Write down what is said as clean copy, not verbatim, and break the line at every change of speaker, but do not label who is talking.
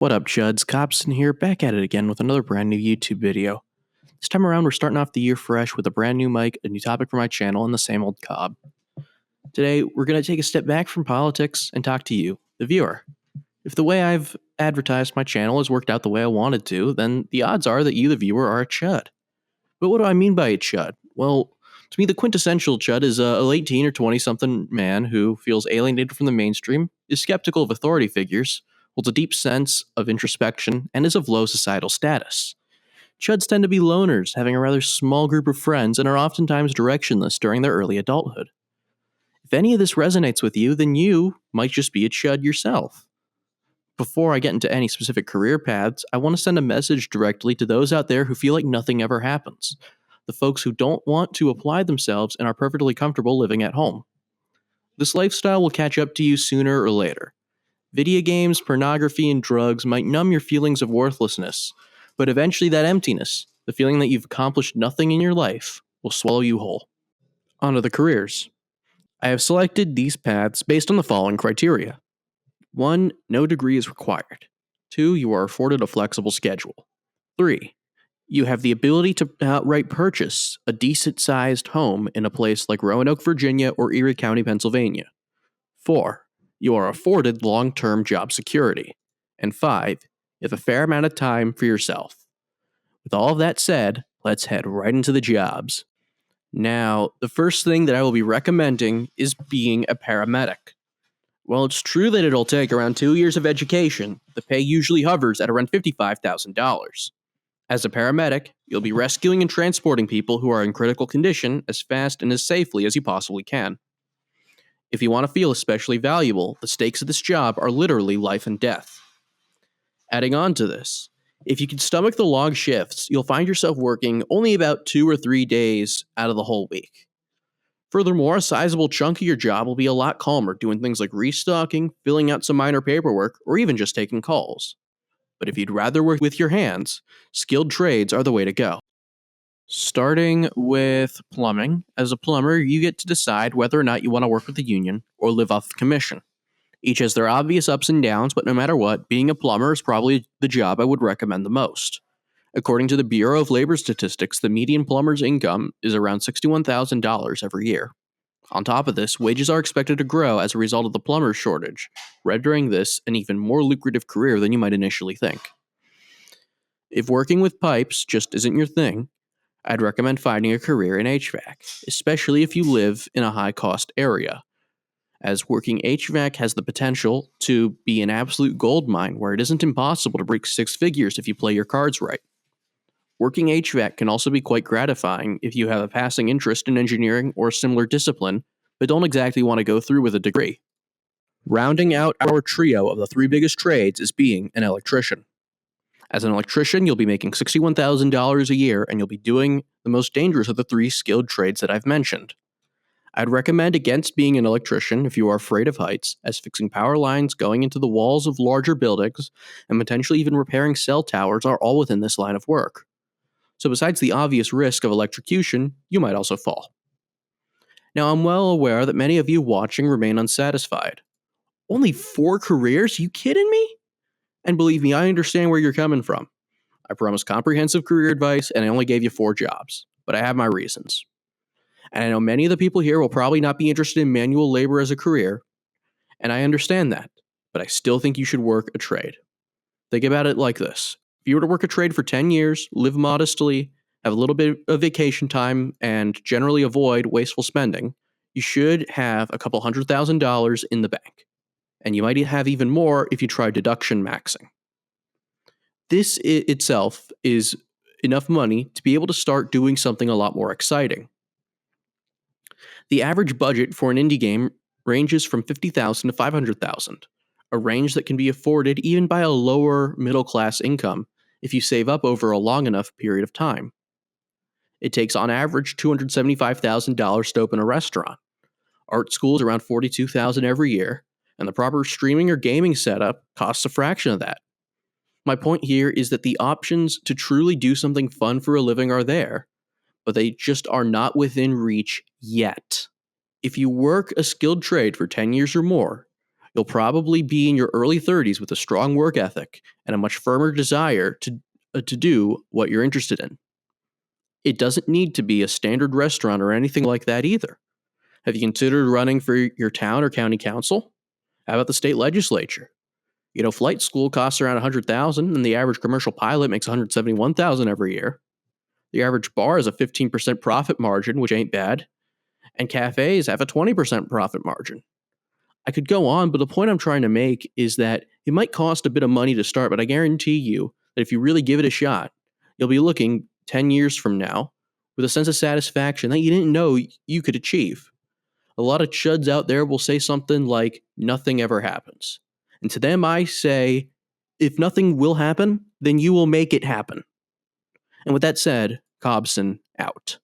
What up, Chuds? Cobson here, back at it again with another brand new YouTube video. This time around, we're starting off the year fresh with a brand new mic, a new topic for my channel, and the same old Cobb. Today, we're going to take a step back from politics and talk to you, the viewer. If the way I've advertised my channel has worked out the way I wanted to, then the odds are that you, the viewer, are a chud. But what do I mean by a chud? Well, to me, the quintessential chud is a late teen or 20-something man who feels alienated from the mainstream, is skeptical of authority figures, holds a deep sense of introspection, and is of low societal status. Chuds tend to be loners, having a rather small group of friends, and are oftentimes directionless during their early adulthood. If any of this resonates with you, then you might just be a chud yourself. Before I get into any specific career paths, I want to send a message directly to those out there who feel like nothing ever happens. The folks who don't want to apply themselves and are perfectly comfortable living at home. This lifestyle will catch up to you sooner or later. Video games, pornography, and drugs might numb your feelings of worthlessness, but eventually that emptiness, the feeling that you've accomplished nothing in your life, will swallow you whole. On to the careers. I have selected these paths based on the following criteria. 1. No degree is required. 2. You are afforded a flexible schedule. 3. You have the ability to outright purchase a decent-sized home in a place like Roanoke, Virginia, or Erie County, Pennsylvania. 4. You are afforded long-term job security. And 5. You have a fair amount of time for yourself. With all of that said, let's head right into the jobs. Now, the first thing that I will be recommending is being a paramedic. While it's true that it'll take around 2 years of education, the pay usually hovers at around $55,000. As a paramedic, you'll be rescuing and transporting people who are in critical condition as fast and as safely as you possibly can. If you want to feel especially valuable, the stakes of this job are literally life and death. Adding on to this, if you can stomach the long shifts, you'll find yourself working only about 2 or 3 days out of the whole week. Furthermore, a sizable chunk of your job will be a lot calmer, doing things like restocking, filling out some minor paperwork, or even just taking calls. But if you'd rather work with your hands, skilled trades are the way to go. Starting with plumbing, as a plumber, you get to decide whether or not you want to work with the union or live off the commission. Each has their obvious ups and downs, but no matter what, being a plumber is probably the job I would recommend the most. According to the Bureau of Labor Statistics, the median plumber's income is around $61,000 every year. On top of this, wages are expected to grow as a result of the plumber shortage, rendering this an even more lucrative career than you might initially think. If working with pipes just isn't your thing, I'd recommend finding a career in HVAC, especially if you live in a high-cost area, as working HVAC has the potential to be an absolute goldmine where it isn't impossible to break 6 figures if you play your cards right. Working HVAC can also be quite gratifying if you have a passing interest in engineering or a similar discipline, but don't exactly want to go through with a degree. Rounding out our trio of the 3 biggest trades is being an electrician. As an electrician, you'll be making $61,000 a year, and you'll be doing the most dangerous of the 3 skilled trades that I've mentioned. I'd recommend against being an electrician if you are afraid of heights, as fixing power lines, going into the walls of larger buildings, and potentially even repairing cell towers are all within this line of work. So besides the obvious risk of electrocution, you might also fall. Now, I'm well aware that many of you watching remain unsatisfied. Only 4 careers? You kidding me? And believe me, I understand where you're coming from. I promised comprehensive career advice, and I only gave you 4 jobs, but I have my reasons. And I know many of the people here will probably not be interested in manual labor as a career, and I understand that, but I still think you should work a trade. Think about it like this. If you were to work a trade for 10 years, live modestly, have a little bit of vacation time, and generally avoid wasteful spending, you should have a couple $100,000 in the bank. And you might have even more if you try deduction maxing. This itself is enough money to be able to start doing something a lot more exciting. The average budget for an indie game ranges from $50,000 to $500,000. A range that can be afforded even by a lower middle-class income if you save up over a long enough period of time. It takes on average $275,000 to open a restaurant. Art school is around $42,000 every year, and the proper streaming or gaming setup costs a fraction of that. My point here is that the options to truly do something fun for a living are there, but they just are not within reach yet. If you work a skilled trade for 10 years or more, You'll probably be in your early 30s with a strong work ethic and a much firmer desire to do what you're interested in. It doesn't need to be a standard restaurant or anything like that either. Have you considered running for your town or county council? How about the state legislature? Flight school costs around $100,000 and the average commercial pilot makes $171,000 every year. The average bar has a 15% profit margin, which ain't bad, and cafes have a 20% profit margin. I could go on, but the point I'm trying to make is that it might cost a bit of money to start, but I guarantee you that if you really give it a shot, you'll be looking 10 years from now with a sense of satisfaction that you didn't know you could achieve. A lot of chuds out there will say something like, nothing ever happens. And to them, I say, if nothing will happen, then you will make it happen. And with that said, Cobson out.